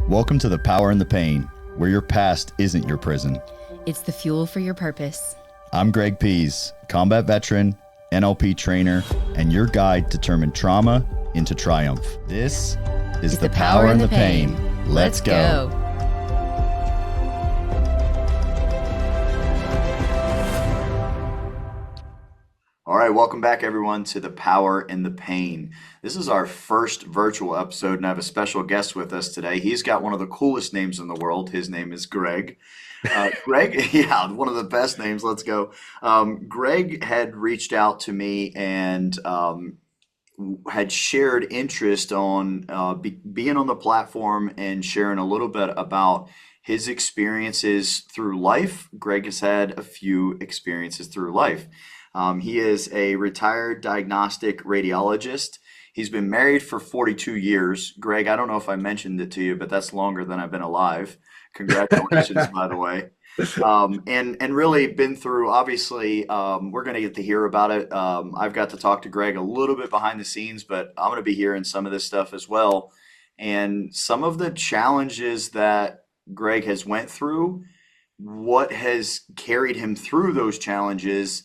Welcome to The Power and the Pain, where your past isn't your prison. It's the fuel for your purpose. I'm Greg Pease, combat veteran, NLP trainer, and your guide to turn trauma into triumph. This is The Power and the Pain. Let's go. All right, welcome back everyone to The Power and the Pain. This is our first virtual episode, and I have a special guest with us today. He's got one of the coolest names in the world. His name is Greg. Greg, yeah, one of the best names. Let's go. Greg had reached out to me and had shared interest on being on the platform and sharing a little bit about his experiences through life. Greg has had a few experiences through life. He is a retired diagnostic radiologist. He's been married for 42 years. Greg, I don't know if I mentioned it to you, but that's longer than I've been alive. Congratulations, by the way. And really been through, obviously, we're going to get to hear about it. I've got to talk to Greg a little bit behind the scenes, but I'm going to be hearing some of this stuff as well. And some of the challenges that Greg has went through, what has carried him through those challenges,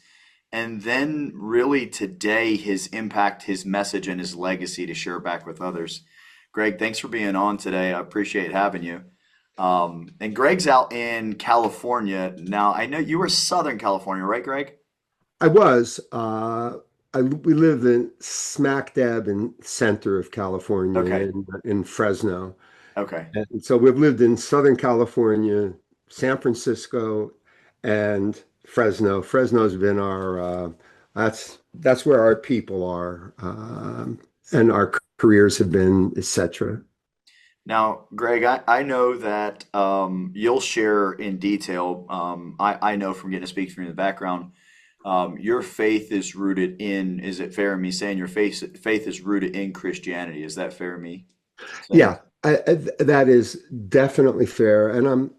and then really today, his impact, his message, and his legacy to share back with others. Greg, thanks for being on today. I appreciate having you. And Greg's out in California. Now, I know you were Southern California, right, Greg? I was. We lived in smack dab in center of California Okay. in Fresno. Okay. And so we've lived in Southern California, San Francisco, and Fresno. Fresno's been our that's where our people are, and our careers have been, etc. Now, Greg, I know that you'll share in detail. I know from getting to speak from the background, your faith is rooted in, is it fair in me saying your faith is rooted in Christianity? Is that fair in me saying? Yeah, that is definitely fair. And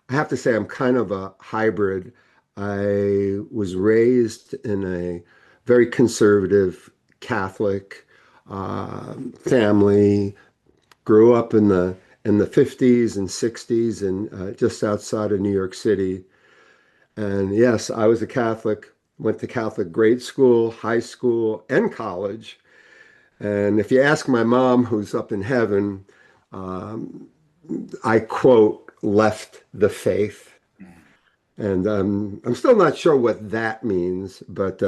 I have to say I'm kind of a hybrid. I was raised in a very conservative Catholic family. Grew up in the 50s and 60s and just outside of New York City. And yes, I was a Catholic, went to Catholic grade school, high school, and college. And if you ask my mom, who's up in heaven, I quote, left the faith. And I'm still not sure what that means, but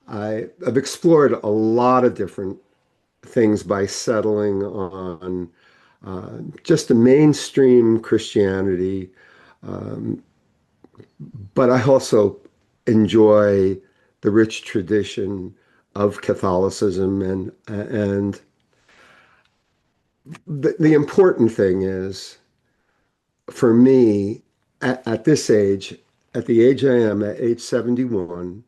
I've explored a lot of different things by settling on just a mainstream Christianity. But I also enjoy the rich tradition of Catholicism. And the important thing is, for me, at this age, at the age I am, at age 71,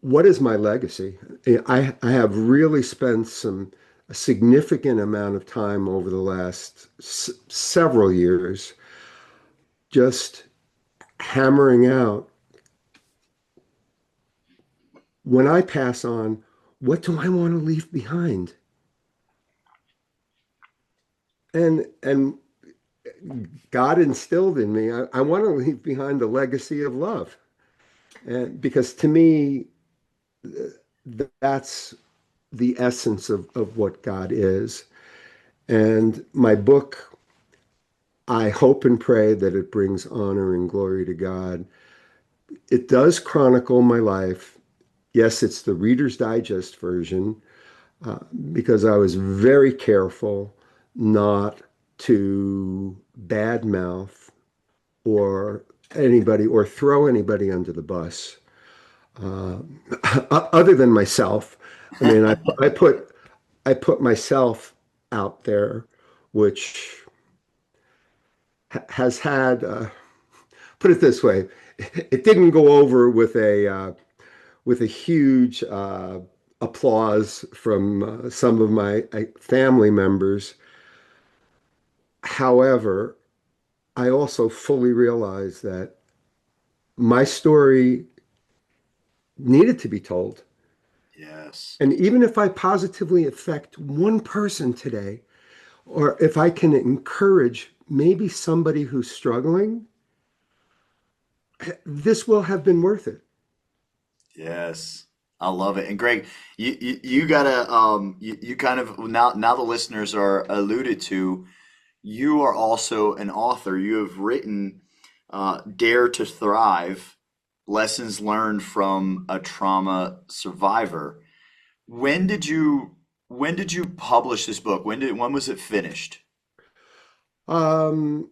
what is my legacy? I have really spent a significant amount of time over the last several years just hammering out, when I pass on, what do I want to leave behind? And God instilled in me, I want to leave behind a legacy of love. And because to me, that's the essence of what God is. And my book, I hope and pray that it brings honor and glory to God. It does chronicle my life. Yes, it's the Reader's Digest version, because I was very careful not to badmouth or anybody or throw anybody under the bus, other than myself. I mean, I put myself out there, which has had, put it this way, it didn't go over with a huge applause from some of my family members. However, I also fully realize that my story needed to be told. Yes. And even if I positively affect one person today, or if I can encourage maybe somebody who's struggling, this will have been worth it. Yes. I love it. And Greg, you gotta you kind of now the listeners are alluded to. You are also an author. You have written Dare to Thrive: Lessons Learned from a Trauma Survivor. When did you when did you publish this book? When was it finished? Um,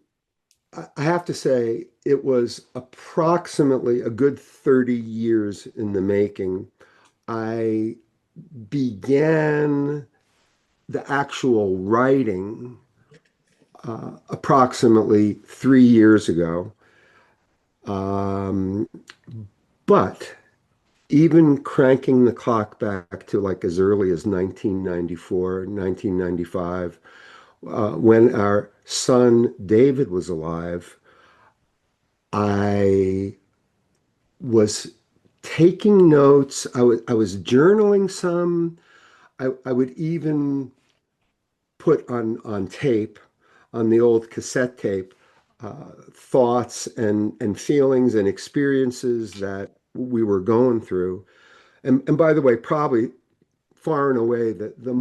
I have to say, it was approximately a good 30 years in the making. I began the actual writing approximately 3 years ago. Um, but even cranking the clock back to like as early as 1994, 1995, when our son David was alive, I was taking notes. I was journaling some. I would even put on tape, on the old cassette tape, thoughts and feelings and experiences that we were going through. And by the way, probably far and away the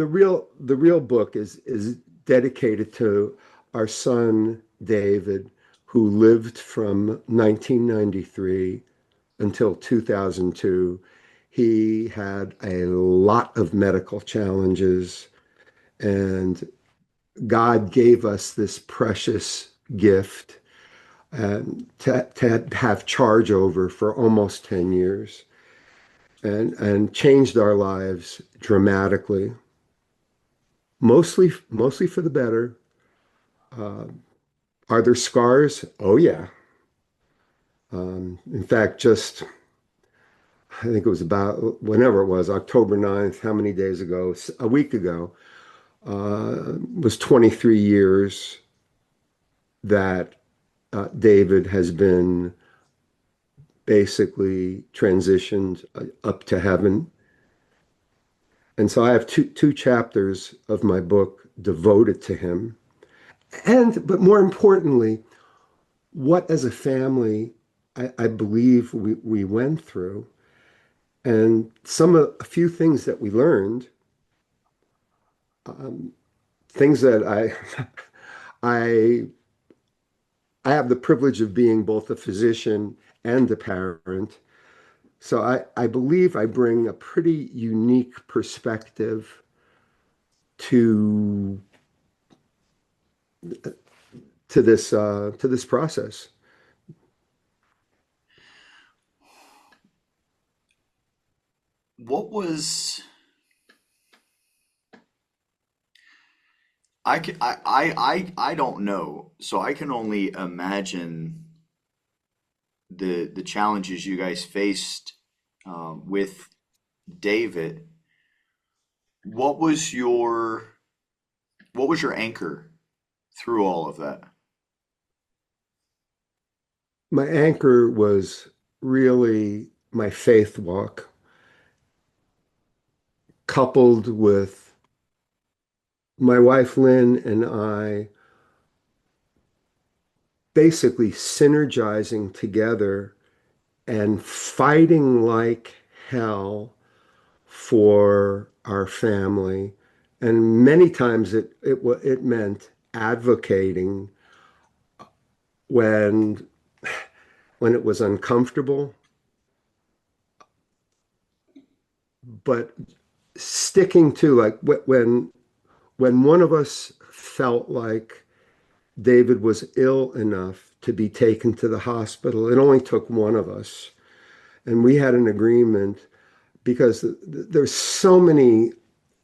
real book is dedicated to our son David, who lived from 1993 until 2002. He had a lot of medical challenges, and God gave us this precious gift to have charge over for almost 10 years, and changed our lives dramatically, mostly for the better. Uh, are there scars? Oh, yeah. In fact, just I think it was about whenever it was, October 9th, how many days ago? A week ago, was 23 years that David has been basically transitioned up to heaven. And so I have two chapters of my book devoted to him. But more importantly, what as a family I believe we went through, and a few things that we learned, um, things that I I have the privilege of being both a physician and a parent. So I believe I bring a pretty unique perspective to to this process. What was I don't know. So I can only imagine the challenges you guys faced with David. What was your anchor through all of that? My anchor was really my faith walk, coupled with my wife Lynn and I basically synergizing together and fighting like hell for our family. And many times it meant advocating when when it was uncomfortable, but sticking to, like, when one of us felt like David was ill enough to be taken to the hospital. It only took one of us, and we had an agreement, because there's so many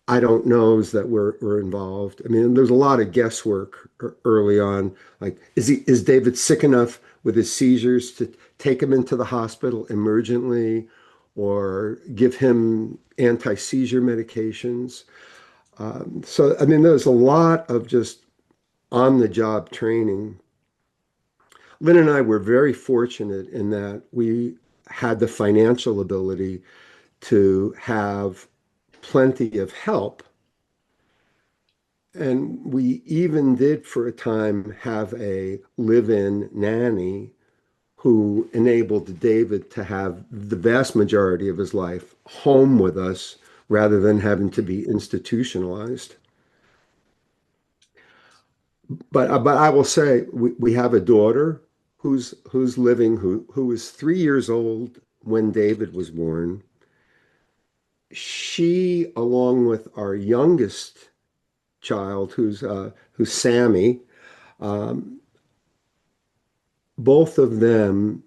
I don't knows that were involved. I mean, there's a lot of guesswork early on. Like, is David sick enough with his seizures to take him into the hospital emergently, or give him anti-seizure medications? So, I mean, there's a lot of just on-the-job training. Lynn and I were very fortunate in that we had the financial ability to have plenty of help. And we even did for a time have a live-in nanny who enabled David to have the vast majority of his life home with us rather than having to be institutionalized. But I will say we have a daughter who's living who was 3 years old when David was born. She, along with our youngest child, who's Sammy, um, both of them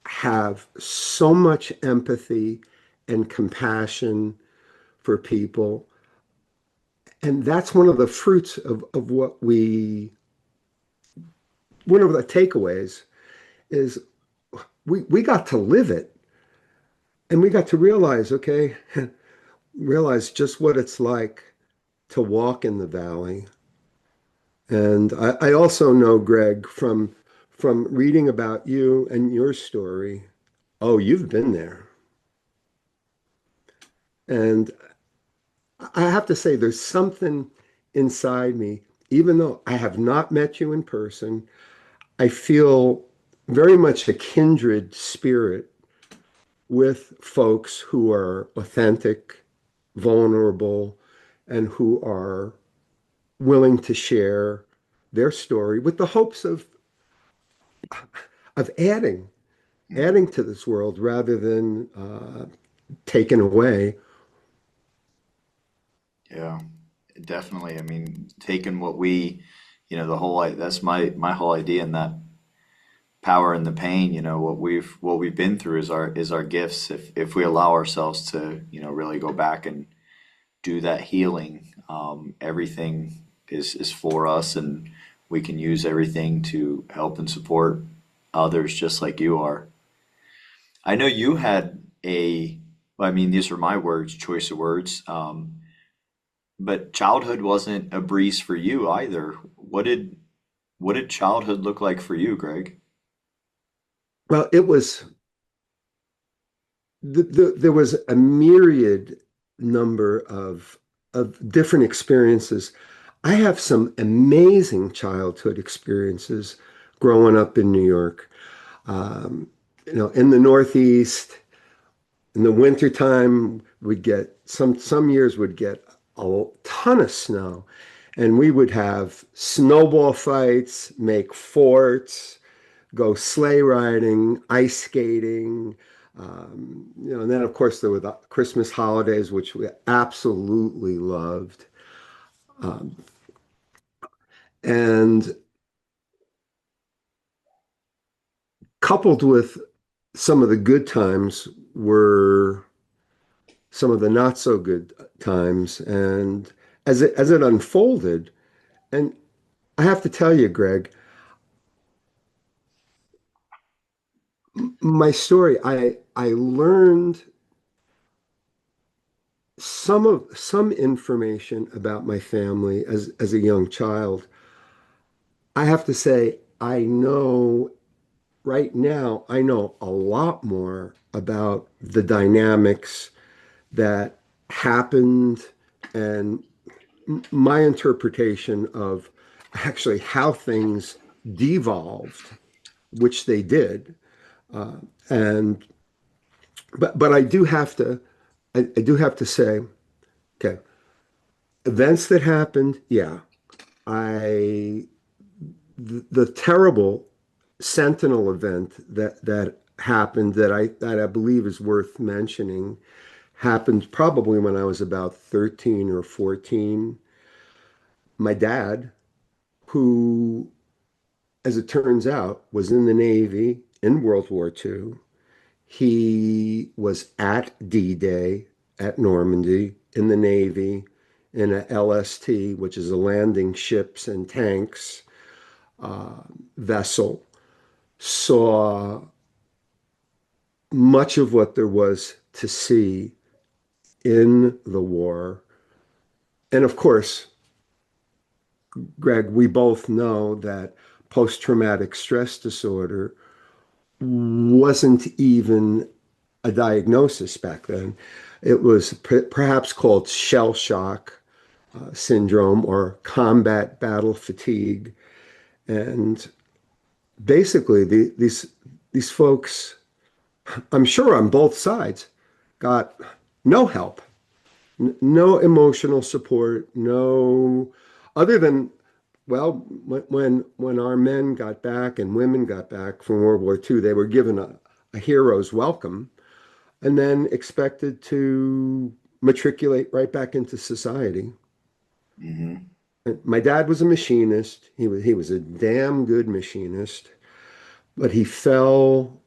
have so much empathy and compassion for people. And that's one of the fruits of one of the takeaways is we got to live it and we got to realize, okay, realize just what it's like to walk in the valley. And I also know, Greg, from reading about you and your story, oh, you've been there. And I have to say, there's something inside me, even though I have not met you in person, I feel very much a kindred spirit with folks who are authentic, vulnerable, and who are willing to share their story with the hopes of adding to this world rather than taking away. Yeah, definitely. I mean, taking what we, the that's my whole idea in that power and the pain, what we've been through is our gifts. If we allow ourselves to, really go back and do that healing, everything is for us, and we can use everything to help and support others just like you are. I know you had well, I mean, these are my words, choice of words. But childhood wasn't a breeze for you either. What did childhood look like for you, Greg? Well, it was there was a myriad number of different experiences. I have some amazing childhood experiences growing up in New York. In the Northeast, in the wintertime, we'd get some years would get a ton of snow, and we would have snowball fights, make forts, go sleigh riding, ice skating. And then of course there were the Christmas holidays, which we absolutely loved. Um, and coupled with some of the good times were some of the not so good times. And as it unfolded, and I have to tell you, Greg, my story, I learned some information about my family as a young child. I have to say, I know right now, I know a lot more about the dynamics that happened and my interpretation of actually how things devolved, which they did. Uh, and but I do have to say, okay, events that happened, yeah, I the terrible Sentinel event that happened that I believe is worth mentioning happened probably when I was about 13 or 14. My dad, who, as it turns out, was in the Navy in World War II, he was at D-Day at Normandy in the Navy in a LST, which is a landing ships and tanks uh, vessel, saw much of what there was to see in the war. And of course, Greg, we both know that post-traumatic stress disorder wasn't even a diagnosis back then. It was perhaps called shell shock syndrome or combat battle fatigue. And basically, these folks, I'm sure on both sides, got no help, no emotional support, no other than well, when our men got back and women got back from World War II, they were given a hero's welcome and then expected to matriculate right back into society. Hmm. My dad was a machinist. He was a damn good machinist, but he fell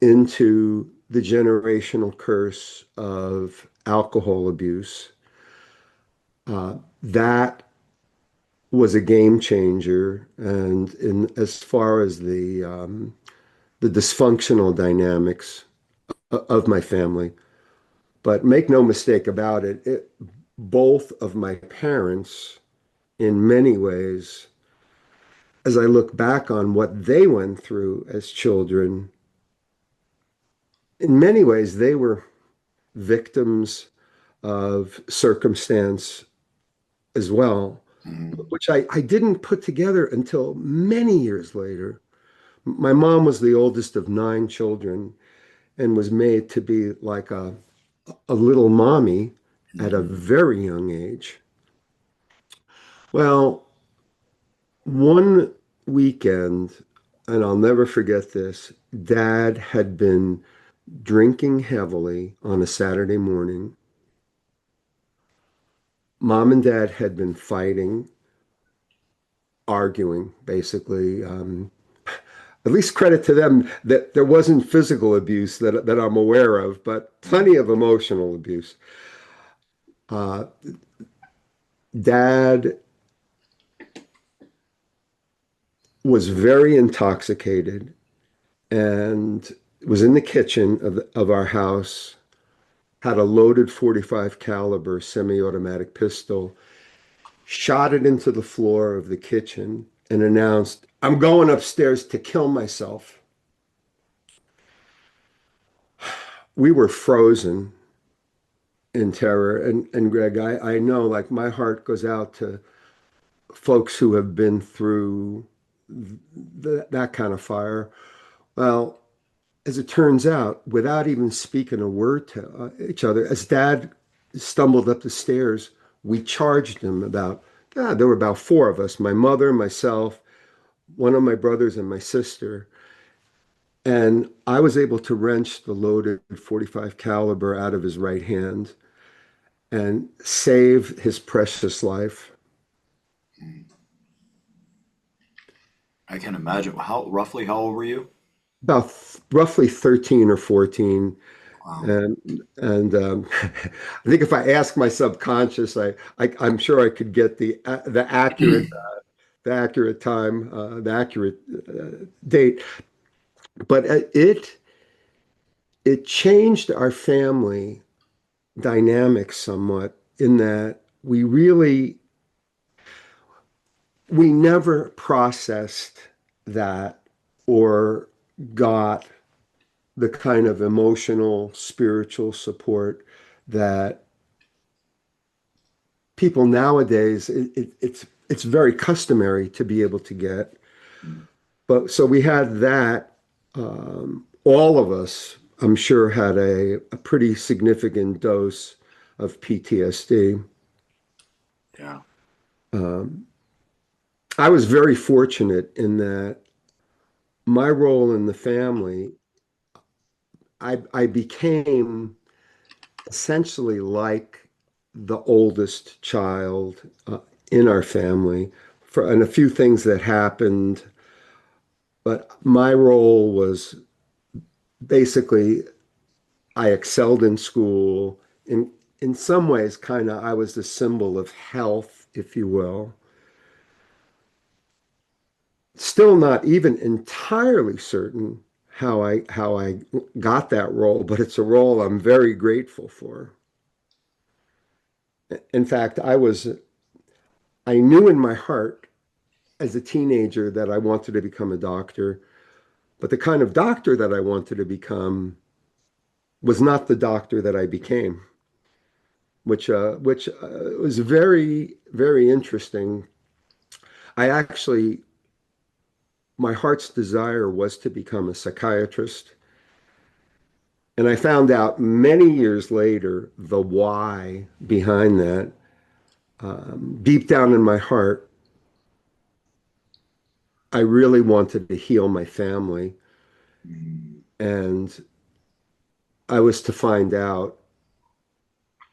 into the generational curse of alcohol abuse. That was a game changer, and in as far as the dysfunctional dynamics of my family. But make no mistake about it, both of my parents, in many ways, as I look back on what they went through as children, in many ways, they were victims of circumstance as well, Hmm. which I didn't put together until many years later. My mom was the oldest of nine children and was made to be like a little mommy at a Hmm. very young age. Well, one weekend, and I'll never forget this, Dad had been drinking heavily on a Saturday morning. Mom and Dad had been fighting, arguing, basically. At least credit to them that there wasn't physical abuse that I'm aware of, but plenty of emotional abuse. Uh, Dad was very intoxicated and was in the kitchen of our house, had a loaded 45 caliber semi-automatic pistol, shot it into the floor of the kitchen and announced, "I'm going upstairs to kill myself." We were frozen in terror. And Greg, I know like my heart goes out to folks who have been through that kind of fire. Well, as it turns out, without even speaking a word to each other, as Dad stumbled up the stairs, we charged him about, God, there were about four of us, my mother, myself, one of my brothers, and my sister. And I was able to wrench the loaded 45 caliber out of his right hand and save his precious life. I can imagine. How old were you? About roughly 13 or 14. Wow. And I think if I ask my subconscious, I'm sure I could get the accurate time, the accurate date. But it changed our family dynamic somewhat in that we never processed that or got the kind of emotional, spiritual support that people nowadays it's very customary to be able to get. But so we had that. All of us, I'm sure, had a pretty significant dose of PTSD. Yeah. Um, I was very fortunate in that my role in the family, I became essentially like the oldest child in our family and a few things that happened. But my role was basically I excelled in school. In some ways, kind of, I was the symbol of health, if you will. Still not even entirely certain how I got that role, but it's a role I'm very grateful for. In fact, I knew in my heart as a teenager that I wanted to become a doctor, but the kind of doctor that I wanted to become was not the doctor that I became, which was very, very interesting. I actually, my heart's desire was to become a psychiatrist. And I found out many years later the why behind that. Deep down in my heart, I really wanted to heal my family. Mm. And I was to find out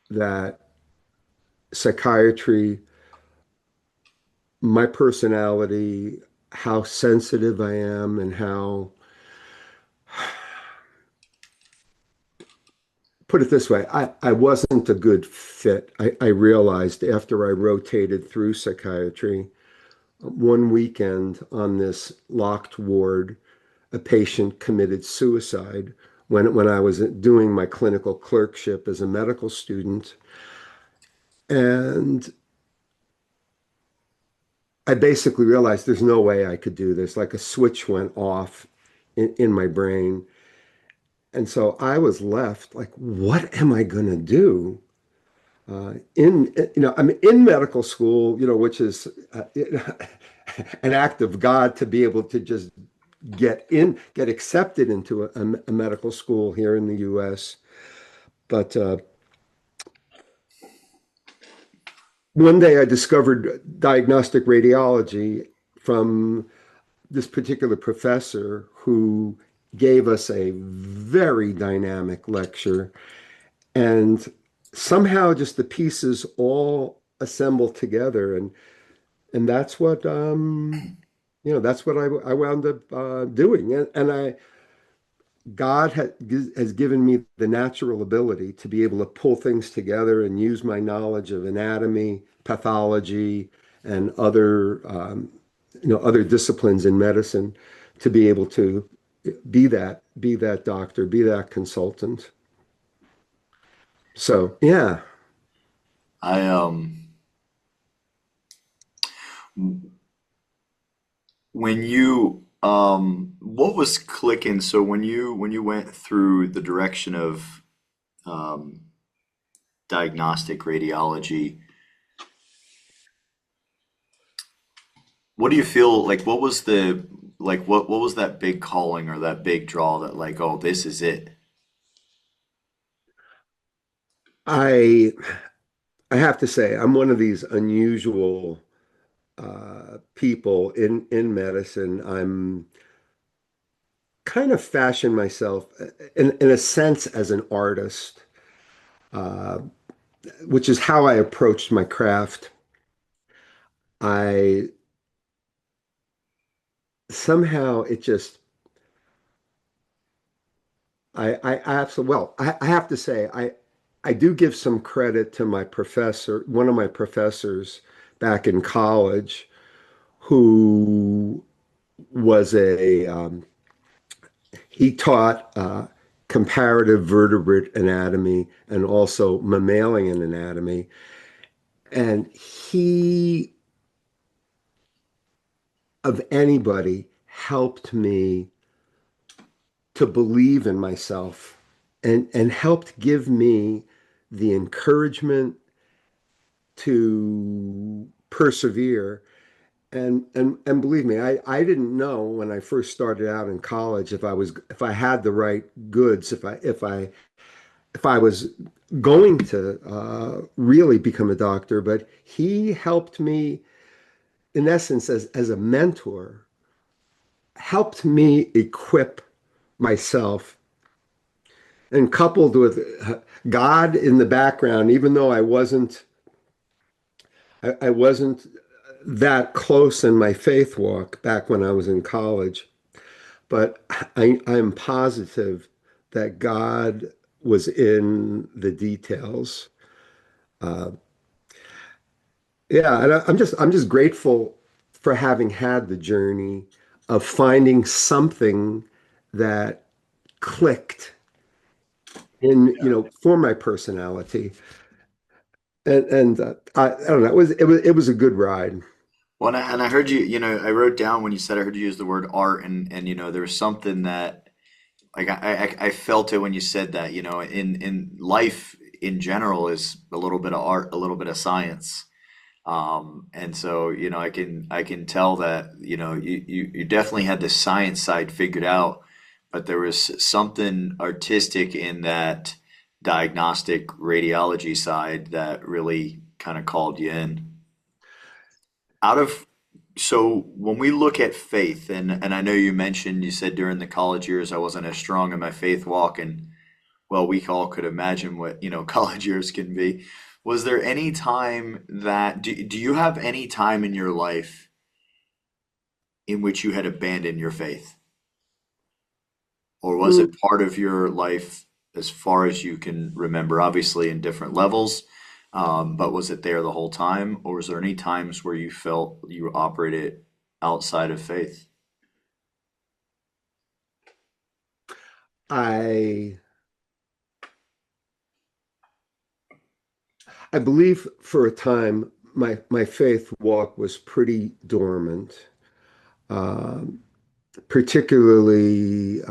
that psychiatry, my personality, how sensitive I am, and how, put it this way, I wasn't a good fit. I realized after I rotated through psychiatry, one weekend on this locked ward, a patient committed suicide when I was doing my clinical clerkship as a medical student. And I basically realized there's no way I could do this. Like a switch went off in my brain. And so I was left like, what am I going to do? I'm in medical school, which is an act of God to be able to just get accepted into a medical school here in the US. But one day I discovered diagnostic radiology from this particular professor who gave us a very dynamic lecture. And somehow just the pieces all assembled together. And that's what I wound up doing. And God has given me the natural ability to be able to pull things together and use my knowledge of anatomy, pathology, and other disciplines in medicine to be able to be that doctor, be that consultant. So yeah, I when you what was clicking? So when you went through the direction of um diagnostic radiology, what do you feel like what was the like what was that big calling or that big draw that like, oh, this is it? I I have to say I'm one of these unusual people in medicine. I'm kind of fashion myself in a sense as an artist, uh, which is how I approached my craft. I somehow it just I absolutely well I have to say I do give some credit to my professor, one of my professors back in college, who was he taught comparative vertebrate anatomy and also mammalian anatomy. And he, of anybody, helped me to believe in myself and helped give me the encouragement to persevere. And believe me, I didn't know when I first started out in college if I had the right goods, if I was going to really become a doctor, but he helped me in essence as a mentor, helped me equip myself, and coupled with God in the background, even though I wasn't that close in my faith walk back when I was in college, but I'm positive that God was in the details. Uh, Yeah, and I'm just grateful for having had the journey of finding something that clicked for my personality. And I don't know, it was a good ride. Well, and I heard you, I wrote down when you said I heard you use the word art and there was something that like I felt it when you said that, in life in general is a little bit of art, a little bit of science. And so, I can tell that, you definitely had the science side figured out, but there was something artistic in that diagnostic radiology side that really kind of called you in. Out of So when we look at faith, and I know you said during the college years I wasn't as strong in my faith walk, and well, we all could imagine what, college years can be. Was there any time that do you have any time in your life in which you had abandoned your faith? Or was Mm, it part of your life as far as you can remember, obviously in different levels, but was it there the whole time? Or was there any times where you felt you operated outside of faith? I I believe for a time my faith walk was pretty dormant, um, particularly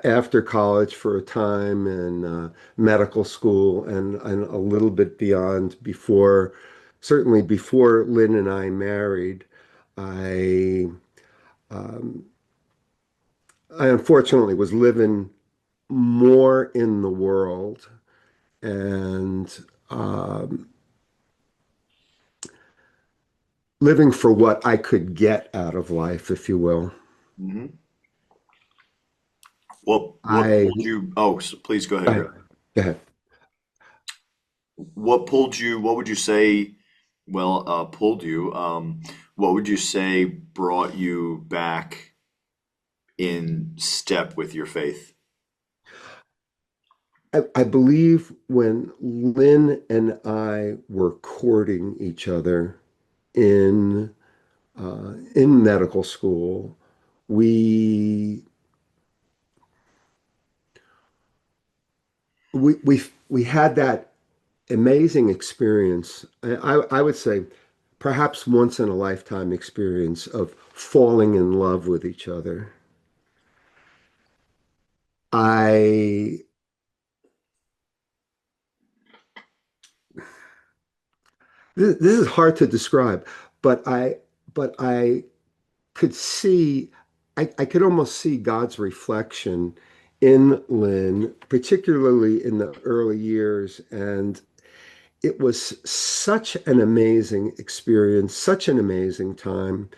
after college for a time and medical school and a little bit beyond before, certainly before Lynn and I married. I um, I unfortunately was living more in the world and living for what I could get out of life, if you will. Hmm. What I, pulled you? Oh, so please go ahead, I Greg. go ahead. What pulled you? What would you say? Well, pulled you. What would you say brought you back in step with your faith? I believe when Lynn and I were courting each other in medical school, we we had that amazing experience. I would say perhaps once in a lifetime experience of falling in love with each other. I this is hard to describe, but I could see I could almost see God's reflection in Lynn, particularly in the early years, and it was such an amazing experience, such an amazing time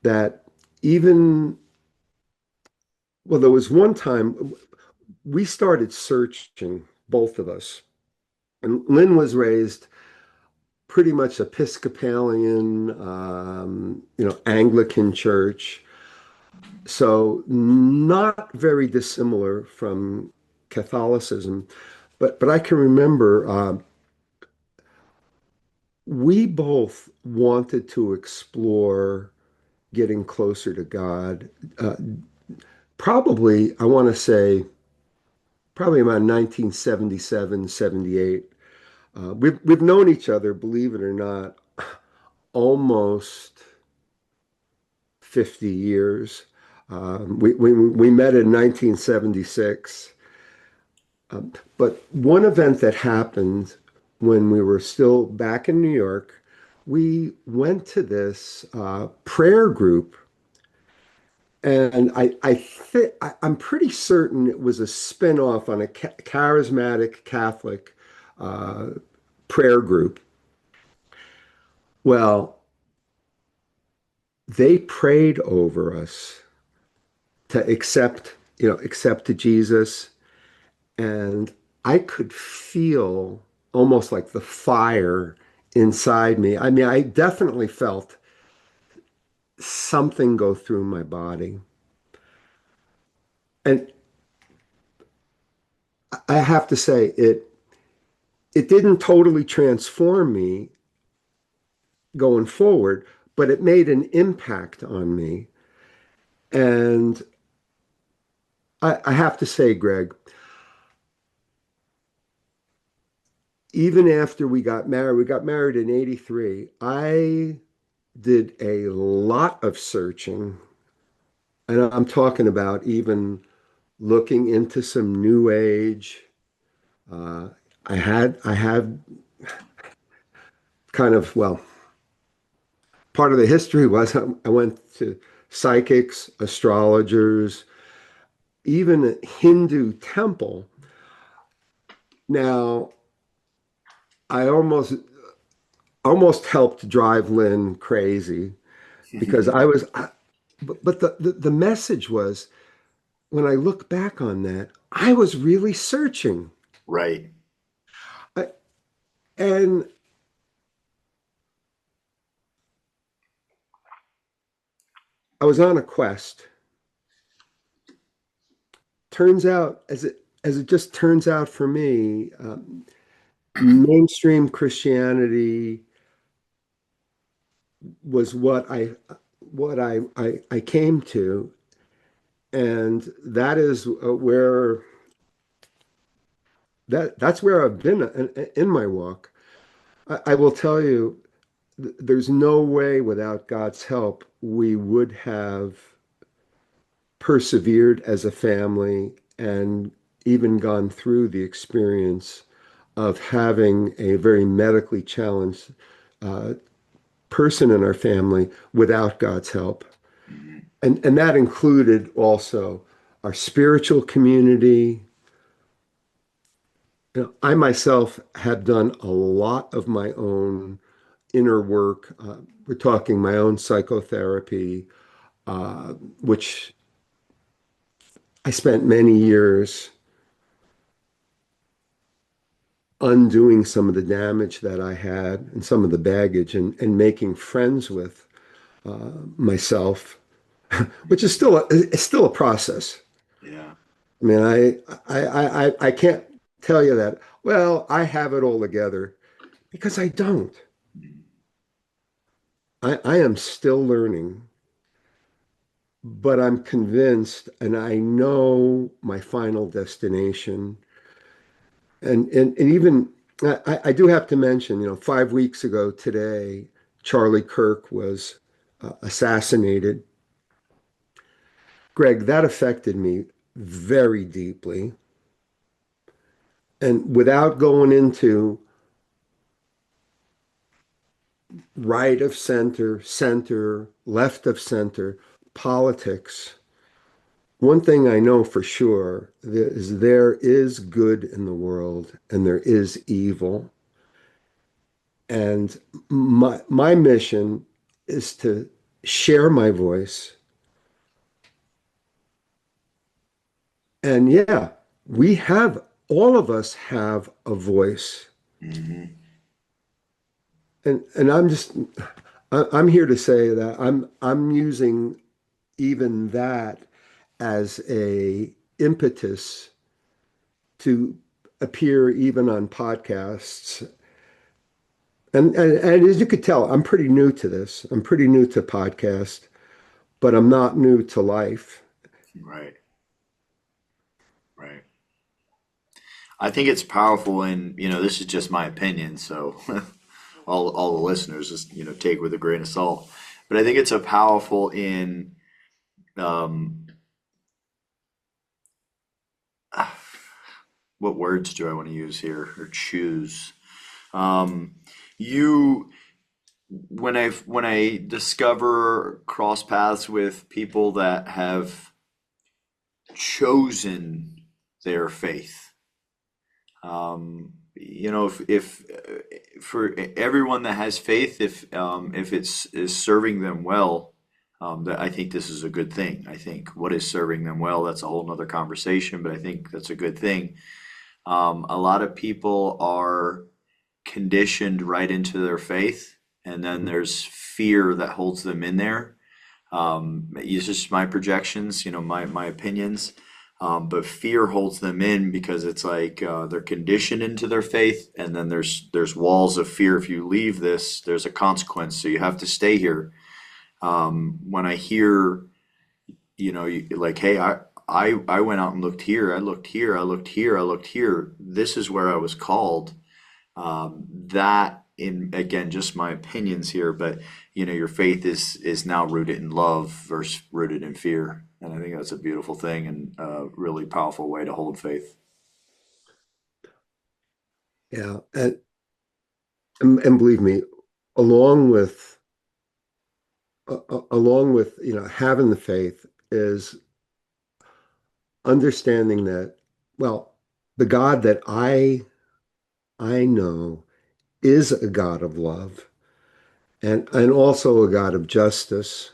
that even well, there was one time we started searching, both of us. And Lynn was raised pretty much Episcopalian, Anglican church. So not very dissimilar from Catholicism. But I can remember we both wanted to explore getting closer to God. Uh, Probably, I want to say, probably around 1977, 78. We've known each other, believe it or not, almost 50 years. We met in 1976. But one event that happened when we were still back in New York, we went to this prayer group, and I'm pretty certain it was a spin-off on a charismatic Catholic uh, prayer group. Well, they prayed over us to accept to Jesus. And I could feel almost like the fire inside me. I mean, I definitely felt something go through my body. And I have to say, it didn't totally transform me going forward, but it made an impact on me. And I have to say, Greg, even after we got married in '83, I did a lot of searching, and I'm talking about even looking into some new age. Uh, I have kind of, well, part of the history was I went to psychics, astrologers, even a Hindu temple. Now, I almost helped drive Lynn crazy because I was, but the message was, when I look back on that, I was really searching. Right. I, and I was on a quest. Turns out, as it just turns out for me, mainstream Christianity was what I came to, and that is where that's where I've been in my walk. I will tell you, there's no way without God's help we would have persevered as a family and even gone through the experience of having a very medically challenged uh, person in our family without God's help. Mhm. And that included also our spiritual community. You know, I myself have done a lot of my own inner work. We're talking my own psychotherapy, uh, which I spent many years undoing some of the damage that I had and some of the baggage and making friends with myself, which is still a process. Yeah. I mean, I can't tell you that, well, I have it all together because I don't. Mhm. I am still learning, but I'm convinced and I know my final destination. And even I do have to mention, 5 weeks ago today, Charlie Kirk was assassinated. Greg, that affected me very deeply. And without going into right of center, center, left of center, politics, one thing I know for sure is there is good in the world and there is evil. And my mission is to share my voice. And yeah, we have, all of us have a voice. Mhm. And I'm here to say that I'm using even that as a impetus to appear even on podcasts. And as you could tell, I'm pretty new to this. I'm pretty new to podcast, but I'm not new to life. Right. Right. I think it's powerful, and this is just my opinion, so all the listeners just take with a grain of salt. But I think it's a powerful in um, what words do I want to use here or choose? Um, you when I discover cross paths with people that have chosen their faith. If for everyone that has faith, if it's is serving them well, that I think this is a good thing. I think what is serving them well, that's a whole nother conversation, but I think that's a good thing. A lot of people are conditioned right into their faith, and then there's fear that holds them in there. It's just my projections, my opinions. But fear holds them in because it's like they're conditioned into their faith, and then there's walls of fear. If you leave this, there's a consequence, so you have to stay here. When I hear, like, hey, I went out and looked here, I looked here, I looked here, I looked here. This is where I was called. That in again, just my opinions here, but your faith is now rooted in love versus rooted in fear. And I think that's a beautiful thing and a really powerful way to hold faith. Yeah, and believe me, along with along with having the faith is understanding that, well, the God that I know is a God of love and also a God of justice,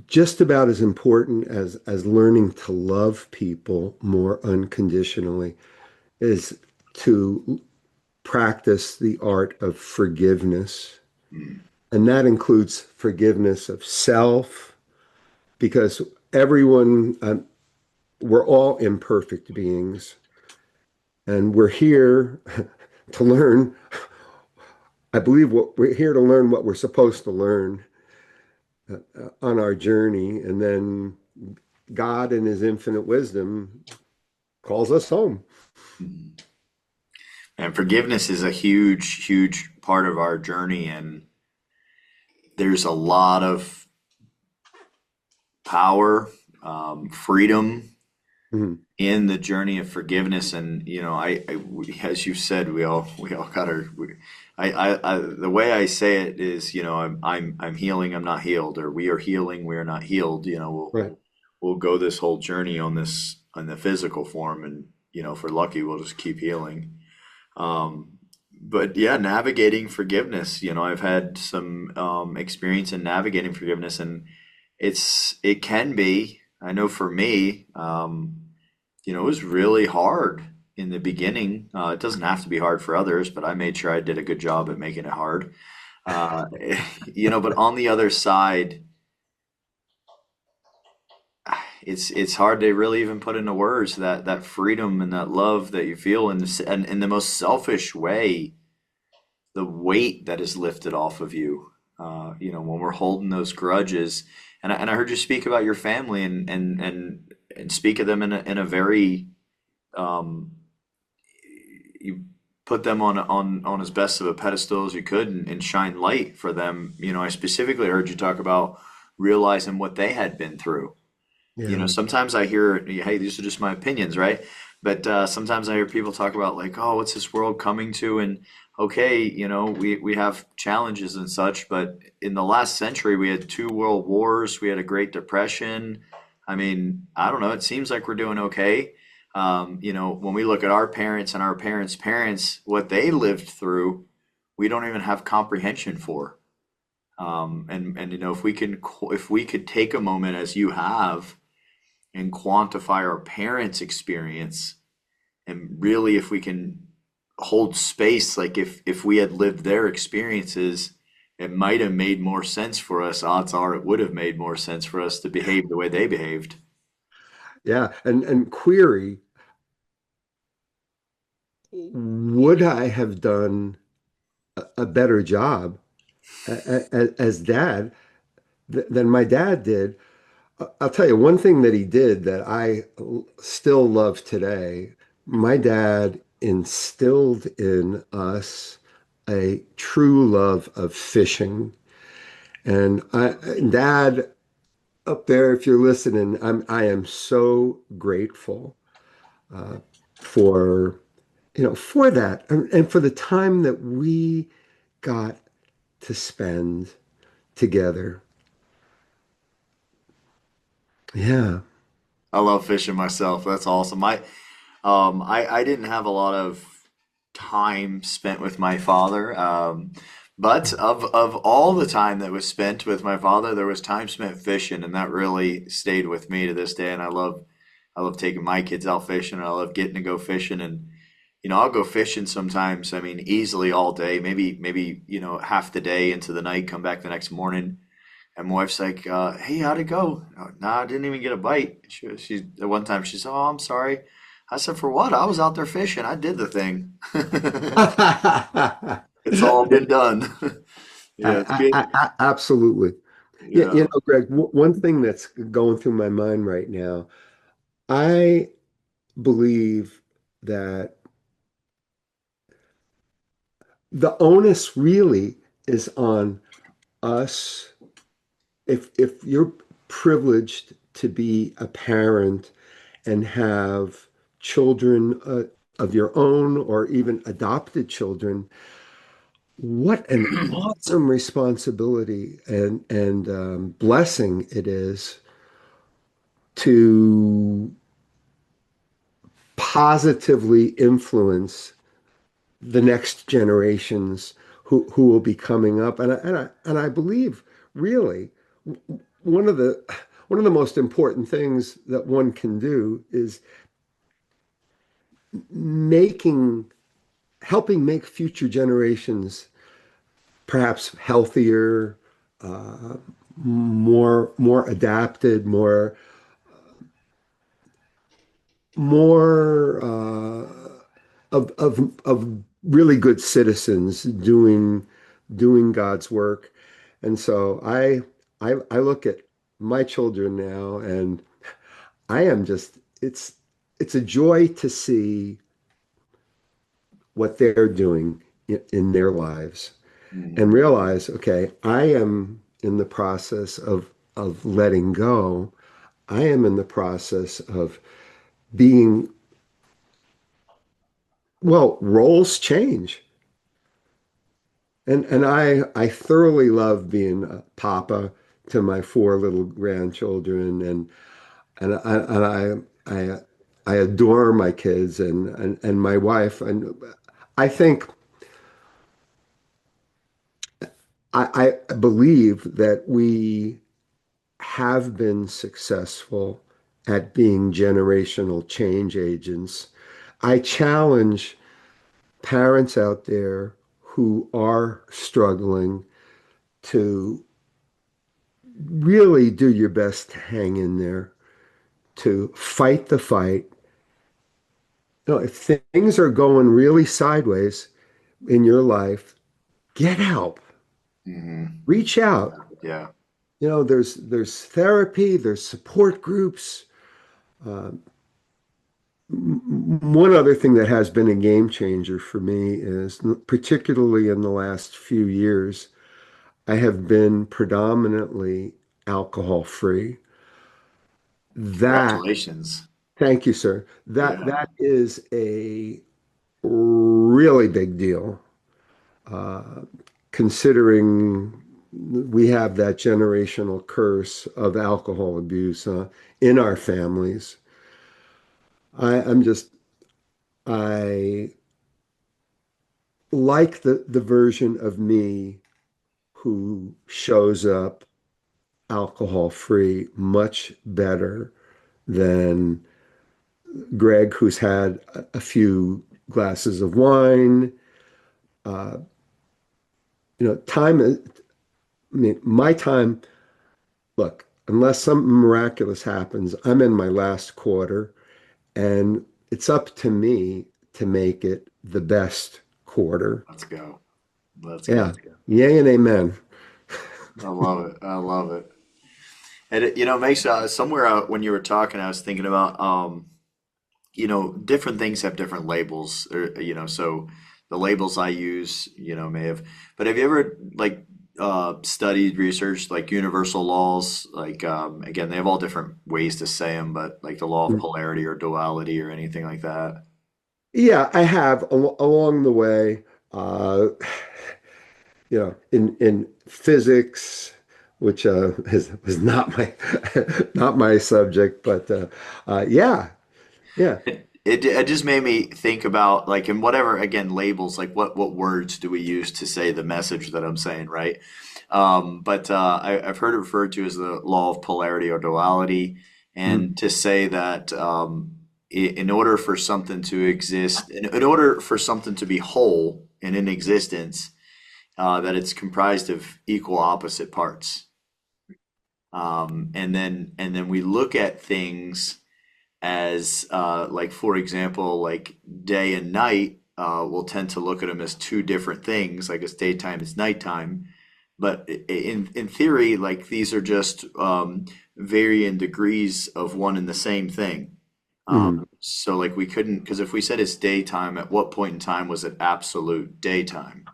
just about as important as learning to love people more unconditionally is to practice the art of forgiveness. Mm. And that includes forgiveness of self, because everyone, we're all imperfect beings, and we're here to learn. I believe what we're here to learn what we're supposed to learn on our journey, and then God, in His infinite wisdom, calls us home. Mm. And forgiveness is a huge, huge part of our journey, and there's a lot of power, freedom Mhm. in the journey of forgiveness. And as you said, we all got our. The way I say it is, I'm healing, I'm not healed, or we are healing, we are not healed. Right. We'll go this whole journey on this on the physical form, and if we're lucky, we'll just keep healing. But yeah, navigating forgiveness. I've had some experience in navigating forgiveness, and it can be. I know for me, it was really hard in the beginning. It doesn't have to be hard for others, but I made sure I did a good job at making it hard. Uh, but on the other side, it's hard to really even put into words that freedom and that love that you feel and in the most selfish way, the weight that is lifted off of you. When we're holding those grudges, and I heard you speak about your family and speak of them in a very um, you put them on as best of a pedestal as you could and shine light for them. I specifically heard you talk about realizing what they had been through. Yeah. Sometimes I hear, hey, these are just my opinions, right? But sometimes I hear people talk about like, oh, what's this world coming to? And okay, we have challenges and such, but in the last century, we had two world wars, we had a Great Depression. I mean, I don't know, it seems like we're doing okay. When we look at our parents and our parents' parents, what they lived through, we don't even have comprehension for. And if we could take a moment as you have and quantify our parents' experience, and really if we can hold space, like if we had lived their experiences, it might have made more sense for us. Odds are it would have made more sense for us to behave the way they behaved. Yeah. And query, would I have done a better job as dad than my dad did? I'll tell you one thing that he did that I still love today. My dad instilled in us a true love of fishing. And Dad, up there, if you're listening, I am so grateful uh, for for that and for the time that we got to spend together. Yeah. I love fishing myself. That's awesome. I didn't have a lot of time spent with my father, but of all the time that was spent with my father, there was time spent fishing, and that really stayed with me to this day. And I love taking my kids out fishing, and I love getting to go fishing. And I'll go fishing sometimes. I mean, easily all day, maybe half the day into the night, come back the next morning. And my wife's like, "Hey, how'd it go?" "Nah, I didn't even get a bite." She at one time she said, "Oh, I'm sorry." I said, "For what? I was out there fishing. I did the thing." It's all been done. Yeah, it's good. Absolutely. Yeah, Yeah. Greg, one thing that's going through my mind right now, I believe that the onus really is on us. If you're privileged to be a parent and have children of your own or even adopted children, what an awesome responsibility and blessing it is to positively influence the next generations who will be coming up. And I believe really one of the one of the most important things that one can do is making helping make future generations perhaps healthier, uh, more adapted, more of really good citizens doing God's work. And so I look at my children now, and I am just it's a joy to see what they're doing in their lives and Mhm. realize, okay, I am in the process of letting go. I am in the process of being, well, roles change. And I thoroughly love being a papa to my four little grandchildren, and I adore my kids and my wife. And I think I believe that we have been successful at being generational change agents. I challenge parents out there who are struggling to really do your best to hang in there, to fight the fight. You know, if things are going really sideways in your life, get help, Mhm. reach out. Yeah. You know, there's therapy, there's support groups. Uh, One other thing that has been a game changer for me is, particularly in the last few years, I have been predominantly alcohol free. That, Congratulations. thank you, sir. Yeah. That is a really big deal, uh, considering we have that generational curse of alcohol abuse in our families. I'm just, I like the version of me who shows up alcohol free much better than Greg, who's had a few glasses of wine. Uh, you know, I mean, my time, look, unless something miraculous happens, I'm in my last quarter, and it's up to me to make it the best quarter. Let's go. Let's go. Yeah. Yay and amen. I love it. I love it. And it makes somewhere when you were talking, I was thinking about different things have different labels, or so the labels I use, may have. But have you ever like studied, researched like universal laws? Like again, they have all different ways to say them, but like the law of polarity or duality or anything like that. Yeah, I have along the way. Uh, in physics, which is not my not my subject, but yeah, yeah. It just made me think about like in whatever again labels like what words do we use to say the message that I'm saying, right? But I've heard it referred to as the law of polarity or duality, Mm, and to say that in order for something to exist, in order for something to be whole and in existence, that it's comprised of equal opposite parts. And then we look at things as like for example like day and night, we'll tend to look at them as two different things, like it's daytime, it's nighttime, but in theory like these are just varying degrees of one and the same thing. mm. So like we couldn't, because if we said it's daytime, at what point in time was it absolute daytime?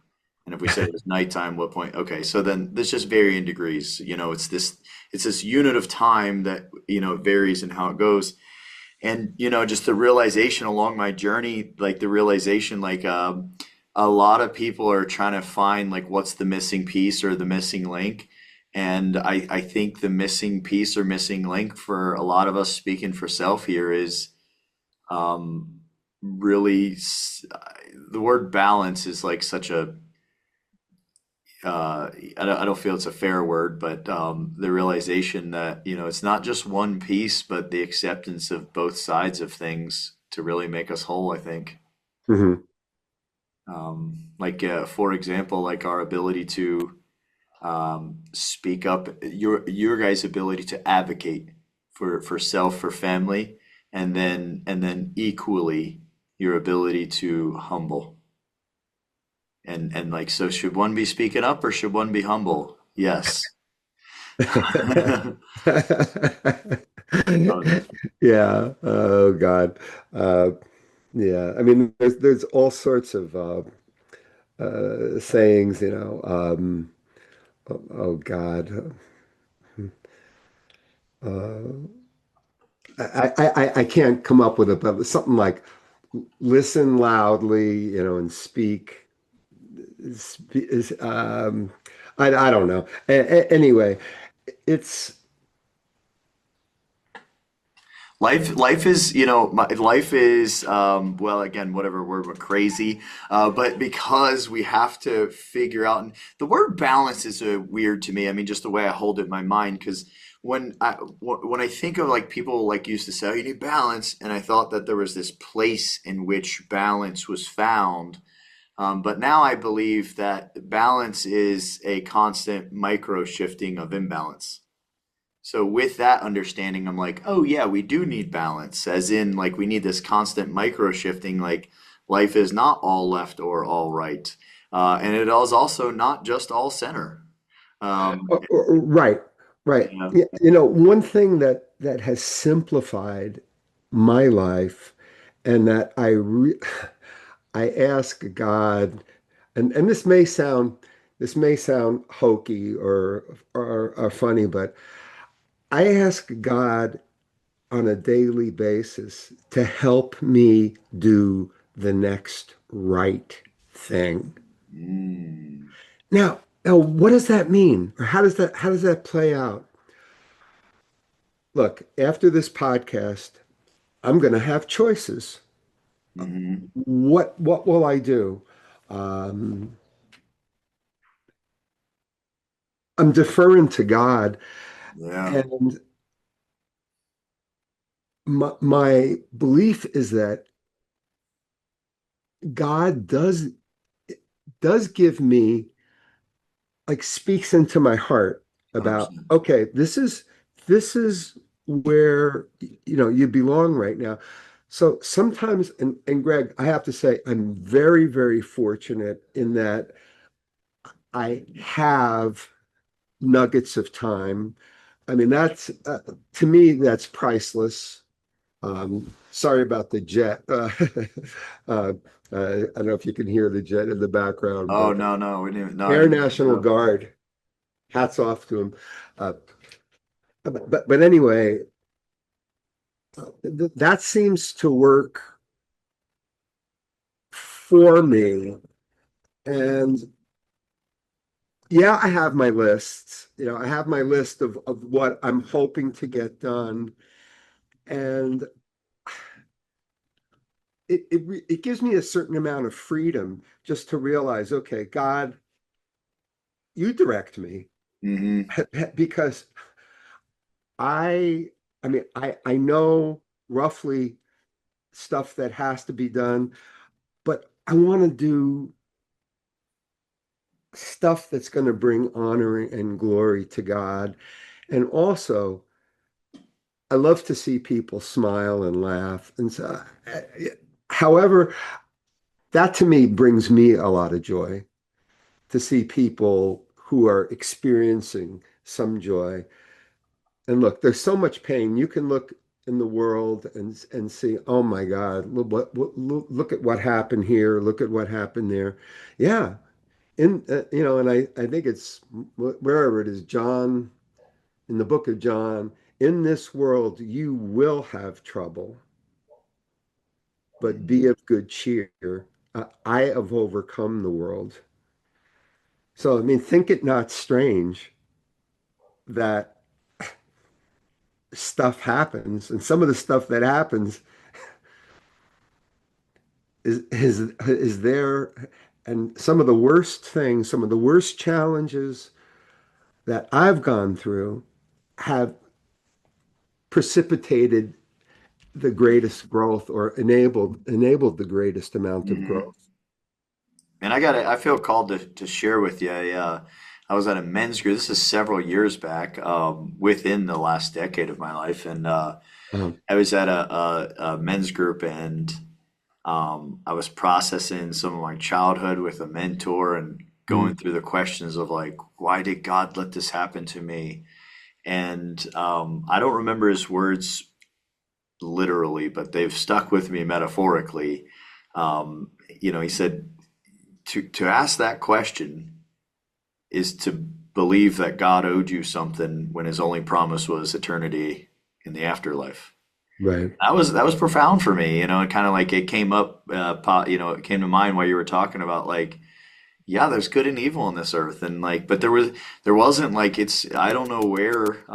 And if we said it was nighttime, what point? Okay, so then there's just varying degrees. It's this unit of time that, varies in how it goes. And, just the realization along my journey, like the realization, like a lot of people are trying to find like what's the missing piece or the missing link. And I think the missing piece or missing link for a lot of us, speaking for self here, is um, really the word balance is like such a I don't feel it's a fair word, but the realization that, it's not just one piece, but the acceptance of both sides of things to really make us whole, I think. Hmm. Like, for example, like our ability to speak up, your guys' ability to advocate for self, for family, and then equally your ability to humble. And like, so should one be speaking up or should one be humble? Yes. Oh, Yeah. Oh God. Uh, yeah. I mean, there's all sorts of sayings, oh God. Uh, I can't come up with it, but something like listen loudly, and speak. Is I don't know. Anyway, it's life is, life is, well, again, whatever word, but crazy. But because we have to figure out, and the word balance is weird to me. I mean, just the way I hold it in my mind, because when I think of like people like used to say, oh, you need balance, and I thought that there was this place in which balance was found. But now I believe that balance is a constant micro shifting of imbalance. So with that understanding, I'm like, oh yeah, we do need balance, as in like we need this constant micro shifting. Like life is not all left or all right, and it is also not just all center. Um, right, right. yeah. Yeah, one thing that has simplified my life, and that I ask God, and this may sound hokey or funny, but I ask God on a daily basis to help me do the next right thing. Mm, Now, what does that mean? Or how does that play out? Look, after this podcast, I'm going to have choices. hmm. What will I do? Um, I'm deferring to God, Yeah. and my belief is that God does give me, like, speaks into my heart about, 100%. okay, this is where you belong right now. So sometimes, and Greg, I have to say, I'm very, very fortunate in that I have nuggets of time. I mean, that's to me, that's priceless. Sorry about the jet. Uh, I don't know if you can hear the jet in the background, Oh but no, no, we didn't. No, I Air didn't even National know. Guard, hats off to them. Uh, but anyway, that seems to work for me. And yeah, I have my lists. I have my list of what I'm hoping to get done. And it gives me a certain amount of freedom just to realize, okay, God, you direct me. Hmm. Because I I mean I know roughly stuff that has to be done, but I want to do stuff that's going to bring honor and glory to God. And also, I love to see people smile and laugh. And so, however, that to me brings me a lot of joy to see people who are experiencing some joy. And look, there's so much pain. You can look in the world and see, oh my God, look at what happened here, look at what happened there. Yeah, and I think it's wherever it is, John, in the book of John, in this world you will have trouble, but be of good cheer. I have overcome the world. So, I mean, think it not strange that stuff happens, and some of the stuff that happens is there, and some of the worst things, some of the worst challenges that I've gone through have precipitated the greatest growth or enabled the greatest amount of Mm-hmm. growth. And I feel called to share with you. I was at a men's group. This is several years back, within the last decade of my life, and Um, I was at a men's group, and I was processing some of my childhood with a mentor and going mm, through the questions of like, why did God let this happen to me? And I don't remember his words literally, but they've stuck with me metaphorically. He said to ask that question is to believe that God owed you something when his only promise was eternity in the afterlife. right. That was profound for me, and kind of like it came up, it came to mind while you were talking about like, yeah, there's good and evil on this earth, and like, but there wasn't like I don't know where,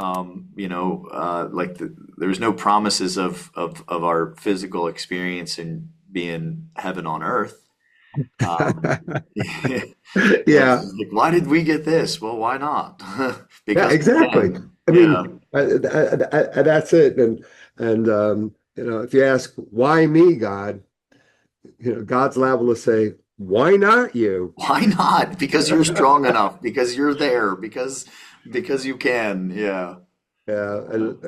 like there was no promises of our physical experience and being heaven on earth. Um, Yeah, like, why did we get this? Well, why not? yeah, Because we exactly. can. I Yeah. mean, that's it. And if you ask why me, God, God's liable to say, why not you? Why not? Because you're strong enough, because you're there, because you can. Yeah. Yeah, and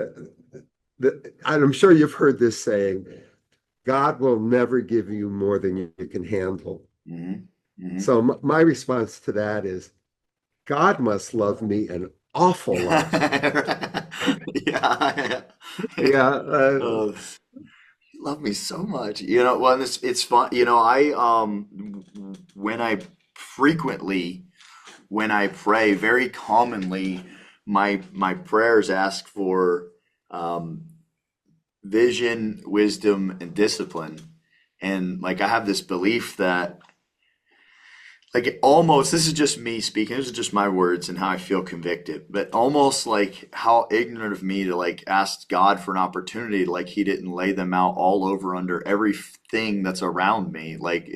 I'm sure you've heard this saying, God will never give you more than you can handle. Hmm. Hmm. So my response to that is, God must love me an awful lot. Yeah. Yeah, Oh, you love me so much. Well, it's fun. When I frequently when I pray, very commonly, my prayers ask for um, vision, wisdom, and discipline. And like I have this belief that like almost this is just me speaking, this is just my words and how I feel convicted, but almost like how ignorant of me to like ask God for an opportunity, like he didn't lay them out all over under everything that's around me. Like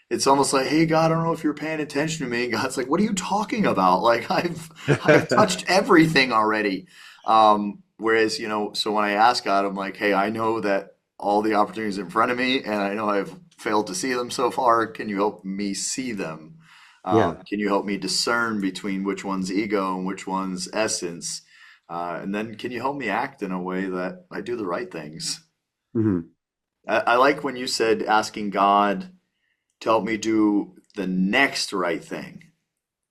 it's almost like, hey God, I don't know if you're paying attention to me. And God's like, what are you talking about? Like I've touched everything already. Whereas, so when I ask God, I'm like, hey, I know that all the opportunities in front of me, and I know I've failed to see them so far. Can you help me see them? yeah. Can you help me discern between which one's ego and which one's essence? And then can you help me act in a way that I do the right things? Mhm. I like when you said asking God to help me do the next right thing.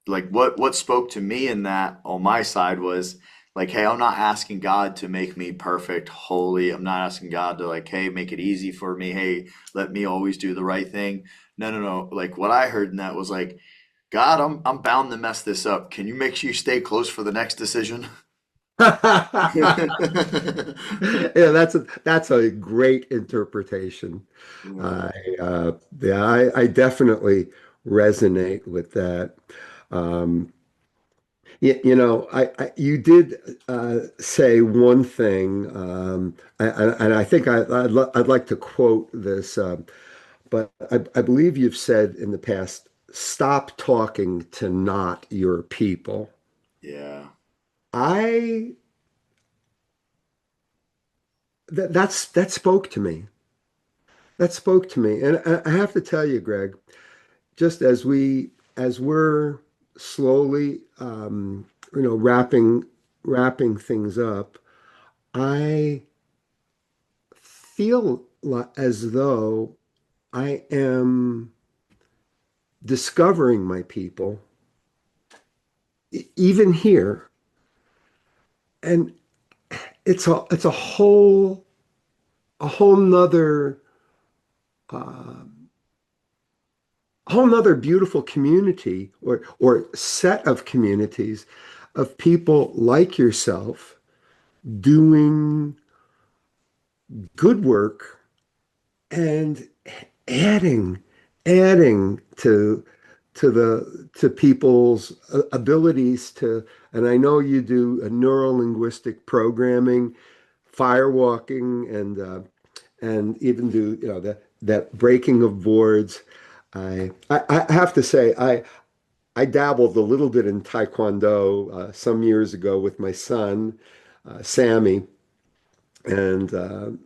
Like what spoke to me in that on my side was like, hey, I'm not asking God to make me perfect, holy. I'm not asking God to like, hey, make it easy for me. Hey, let me always do the right thing. No, no, no. Like what I heard in that was like, God, I'm bound to mess this up. Can you make sure you stay close for the next decision? Yeah, that's a great interpretation. Yeah. I yeah, I definitely resonate with that. Um, you did say one thing, and I think I'd like to quote this, but I believe you've said in the past, "Stop talking to not your people." Yeah. I that spoke to me. That spoke to me, and I have to tell you, Greg, just as we're slowly, wrapping things up, I feel as though I am discovering my people, even here, and it's a whole nother uh, whole nother beautiful community or set of communities of people like yourself doing good work and adding adding to people's abilities to, and I know you do a neuro-linguistic programming, firewalking, and even do that breaking of boards. I have to say I dabbled a little bit in Taekwondo some years ago with my son, Sammy, and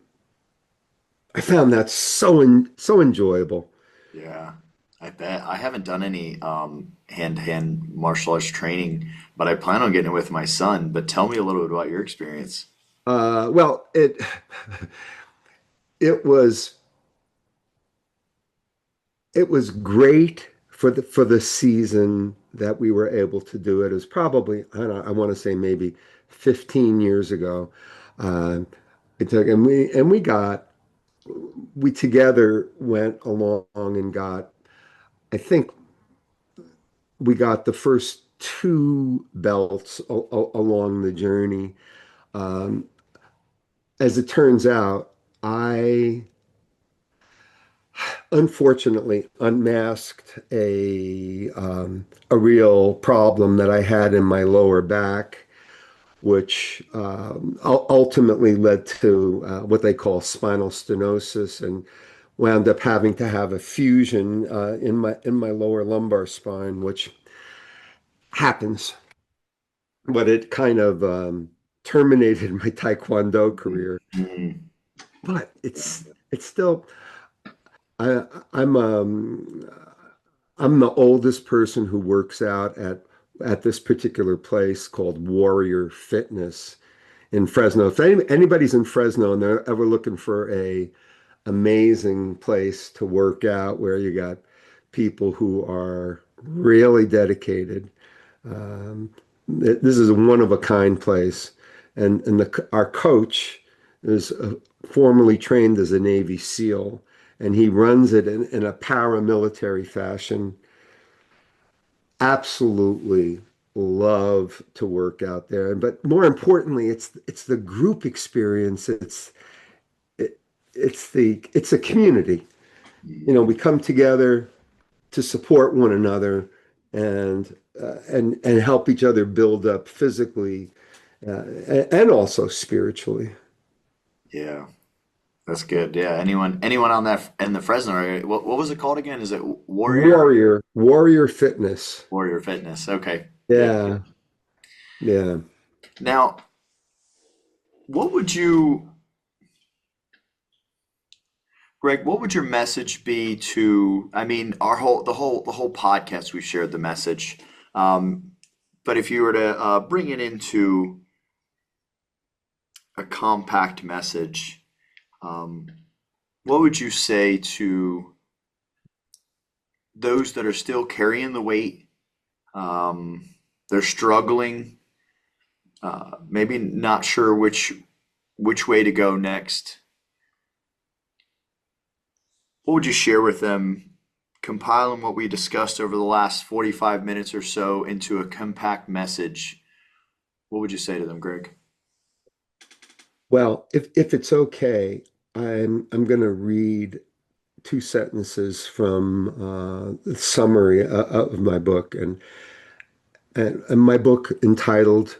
I found that so enjoyable. Yeah, I bet. I haven't done any hand-to-hand martial arts training, but I plan on getting it with my son. But tell me a little bit about your experience. Well, it was it was great for the season that we were able to do it. It was probably, I don't know, I want to say maybe 15 years ago. Uh, it took and we together went along and got, I think we got the first two belts along the journey. Um, as it turns out, I unfortunately unmasked a real problem that I had in my lower back, which ultimately led to what they call spinal stenosis, and wound up having to have a fusion in my lower lumbar spine, which happens, but it kind of terminated my Taekwondo career. Mhm. But it's still I I'm I'm the oldest person who works out at this particular place called Warrior Fitness in Fresno. If anybody's in Fresno and they're ever looking for a amazing place to work out where you got people who are really dedicated, um, this is a one of a kind place. And our coach is formerly trained as a Navy SEAL, and he runs it in a paramilitary fashion. Absolutely love to work out there. But more importantly, it's the group experience. It, it's a community. You know, we come together to support one another and help each other build up physically and also spiritually. Yeah, that's good. Yeah, anyone on that in the Fresno area? What was it called again? Is it Warrior? Warrior Fitness. Warrior Fitness. Okay. Good. Yeah, yeah. Now, what would you, Greg, what would your message be to, I mean, the whole podcast, we've shared the message. Um, but if you were to bring it into a compact message, um, what would you say to those that are still carrying the weight? Um, they're struggling, maybe not sure which way to go next. What would you share with them, compiling what we discussed over the last 45 minutes or so into a compact message? What would you say to them, Greg? Well, if it's okay, I'm going to read two sentences from the summary of my book, and my book entitled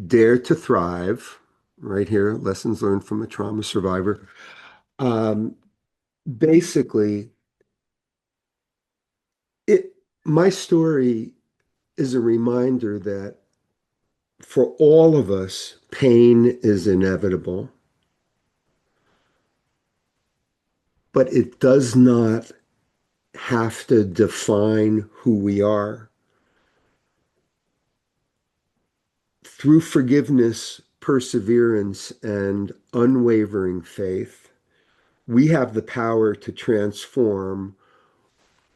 "Dare to Thrive." Right here, lessons learned from a trauma survivor. Um, basically, it my story is a reminder that for all of us, pain is inevitable, but it does not have to define who we are. Through forgiveness, perseverance, and unwavering faith, we have the power to transform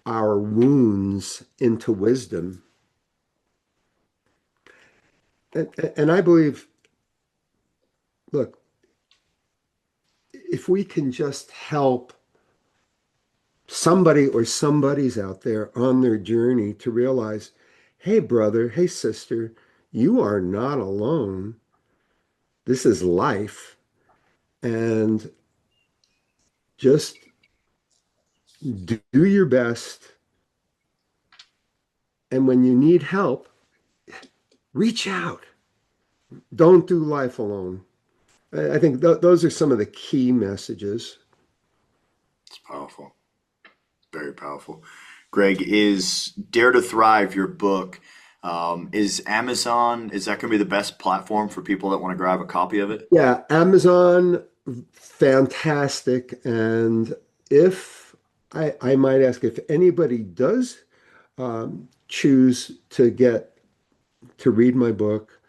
our wounds into wisdom. And I believe, look, if we can just help somebody or somebody's out there on their journey to realize, hey, brother, hey, sister, you are not alone. This is life. And just do your best. And when you need help, reach out. Don't do life alone. I think those are some of the key messages. It's powerful. Very powerful. Greg, is Dare to Thrive your book? Is Amazon, is that going to be the best platform for people that want to grab a copy of it? Yeah, Amazon, fantastic. And if I might ask if anybody does choose to read my book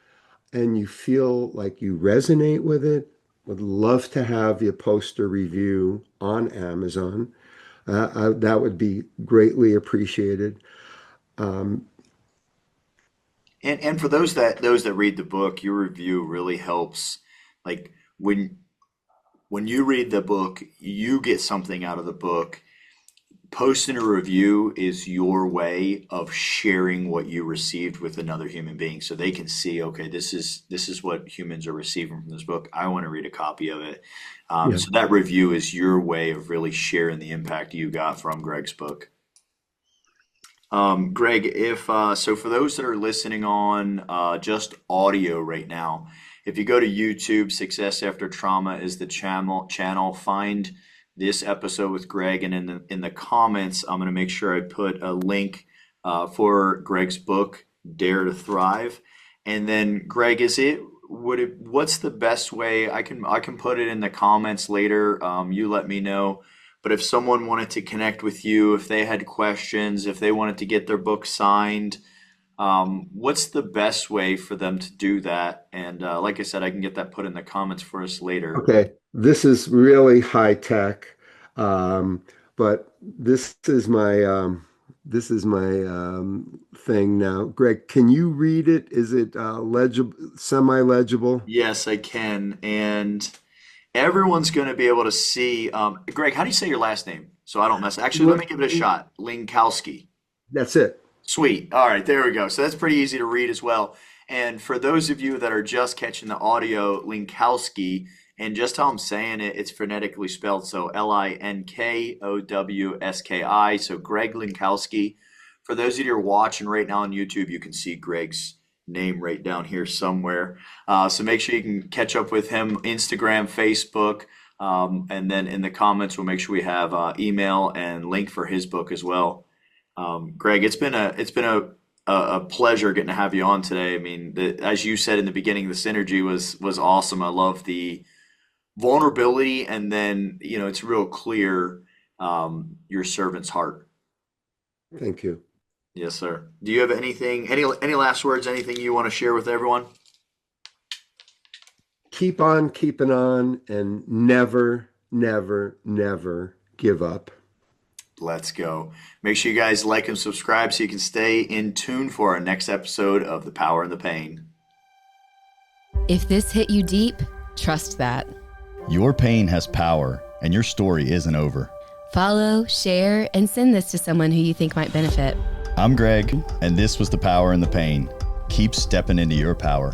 and you feel like you resonate with it, would love to have you post a review on Amazon. That would be greatly appreciated. Um, And for those that read the book, your review really helps. Like when you read the book, you get something out of the book. Posting a review is your way of sharing what you received with another human being, so they can see, okay, this is what humans are receiving from this book. I want to read a copy of it. yeah. So that review is your way of really sharing the impact you got from Greg's book. Greg, if so, for those that are listening on just audio right now, if you go to YouTube, Success After Trauma is the channel. Find this episode with Greg, and in the comments, I'm going to make sure I put a link for Greg's book, Dare to Thrive. And then, Greg, what's the best way? I can put it in the comments later. You let me know. But if someone wanted to connect with you, if they had questions, if they wanted to get their book signed, what's the best way for them to do that? And like I said, I can get that put in the comments for us later. Okay, this is really high tech, um, but this is my thing now. Greg, can you read it? Is it legible, semi-legible? Yes, I can. And everyone's going to be able to see. Greg, how do you say your last name? So I don't mess. Actually, let me give it a shot. Linkowski. That's it. Sweet. All right, there we go. So that's pretty easy to read as well. And for those of you that are just catching the audio, Linkowski, and just how I'm saying it, it's phonetically spelled. So Linkowski. So Greg Linkowski. For those of you who are watching right now on YouTube, you can see Greg's name right down here somewhere. So make sure you can catch up with him, Instagram, Facebook, and then in the comments, we'll make sure we have email and link for his book as well. Greg, it's been a pleasure getting to have you on today. I mean, as you said in the beginning, the synergy was awesome. I love the vulnerability, and then it's real clear your servant's heart. Thank you. Yes, sir. Do you have any last words, anything you want to share with everyone? Keep on keeping on and never, never, never give up. Let's go. Make sure you guys like and subscribe so you can stay in tune for our next episode of The Power and the Pain. If this hit you deep, trust that. Your pain has power, and your story isn't over. Follow, share, and send this to someone who you think might benefit. I'm Greg, and this was The Power and the Pain. Keep stepping into your power.